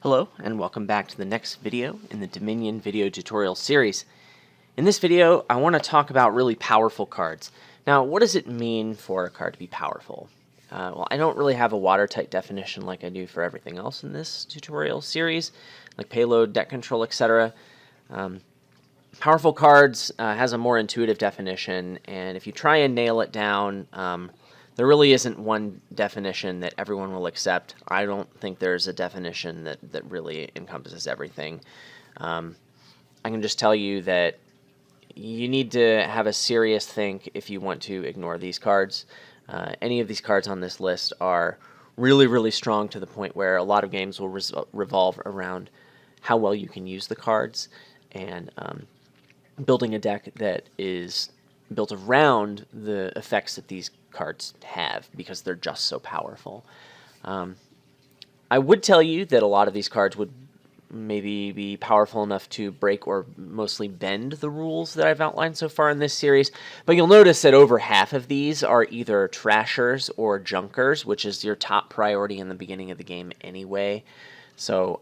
Hello, and welcome back to the next video in the Dominion video tutorial series. In this video, I want to talk about really powerful cards. Now, what does it mean for a card to be powerful? Well, I don't really have a watertight definition like I do for everything else in this tutorial series, like payload, deck control, etc. Powerful cards has a more intuitive definition, and if you try and nail it down, there really isn't one definition that everyone will accept. I don't think there's a definition that really encompasses everything. I can just tell you that you need to have a serious think if you want to ignore these cards. Any of these cards on this list are really, really strong to the point where a lot of games will revolve around how well you can use the cards, and building a deck that is built around the effects that these cards have because they're just so powerful. I would tell you that a lot of these cards would maybe be powerful enough to break or mostly bend the rules that I've outlined so far in this series, but you'll notice that over half of these are either trashers or junkers, which is your top priority in the beginning of the game anyway. So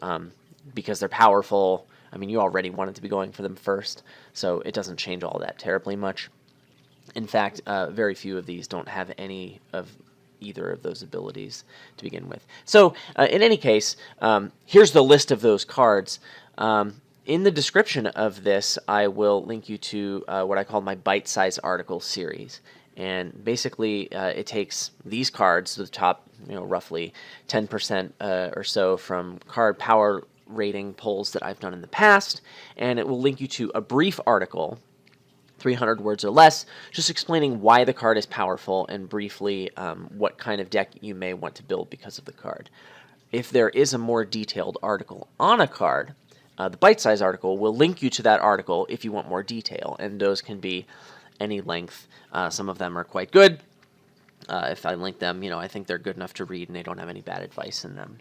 because they're powerful, I mean, you already wanted to be going for them first, so it doesn't change all that terribly much. In fact, very few of these don't have any of either of those abilities to begin with. So, in any case, here's the list of those cards. In the description of this, I will link you to what I call my bite-size article series. And basically, it takes these cards, the top, roughly 10% or so from card power rating polls that I've done in the past, and it will link you to a brief article, 300 words or less, just explaining why the card is powerful and briefly what kind of deck you may want to build because of the card. If there is a more detailed article on a card, the bite-size article will link you to that article if you want more detail, and those can be any length. Some of them are quite good. If I link them, I think they're good enough to read and they don't have any bad advice in them.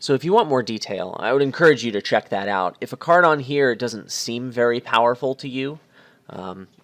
So if you want more detail, I would encourage you to check that out. If a card on here doesn't seem very powerful to you,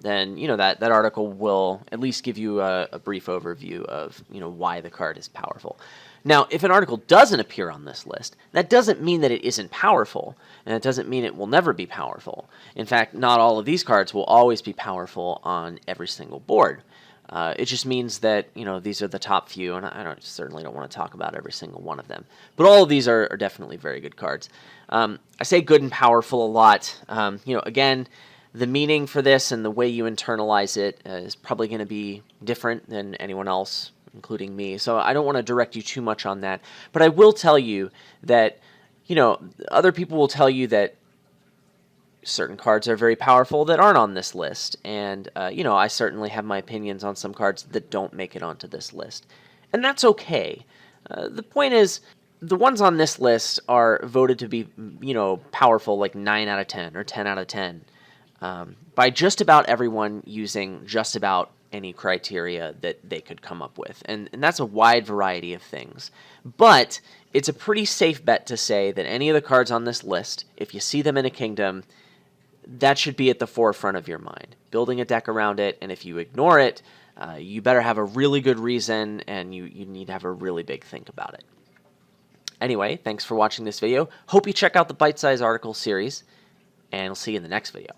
then that article will at least give you a brief overview of why the card is powerful. Now, if an article doesn't appear on this list, that doesn't mean that it isn't powerful, and it doesn't mean it will never be powerful. In fact, not all of these cards will always be powerful on every single board. It just means that these are the top few, and I certainly don't want to talk about every single one of them. But all of these are definitely very good cards. I say good and powerful a lot. Again, the meaning for this and the way you internalize it is probably going to be different than anyone else, including me. So I don't want to direct you too much on that. But I will tell you that, other people will tell you that certain cards are very powerful that aren't on this list. And, I certainly have my opinions on some cards that don't make it onto this list. And that's okay. The point is, the ones on this list are voted to be, powerful like 9 out of 10 or 10 out of 10. By just about everyone using just about any criteria that they could come up with. And that's a wide variety of things. But it's a pretty safe bet to say that any of the cards on this list, if you see them in a kingdom, that should be at the forefront of your mind. Building a deck around it, and if you ignore it, you better have a really good reason, and you need to have a really big think about it. Anyway, thanks for watching this video. Hope you check out the Bite-Size Article series, and I'll see you in the next video.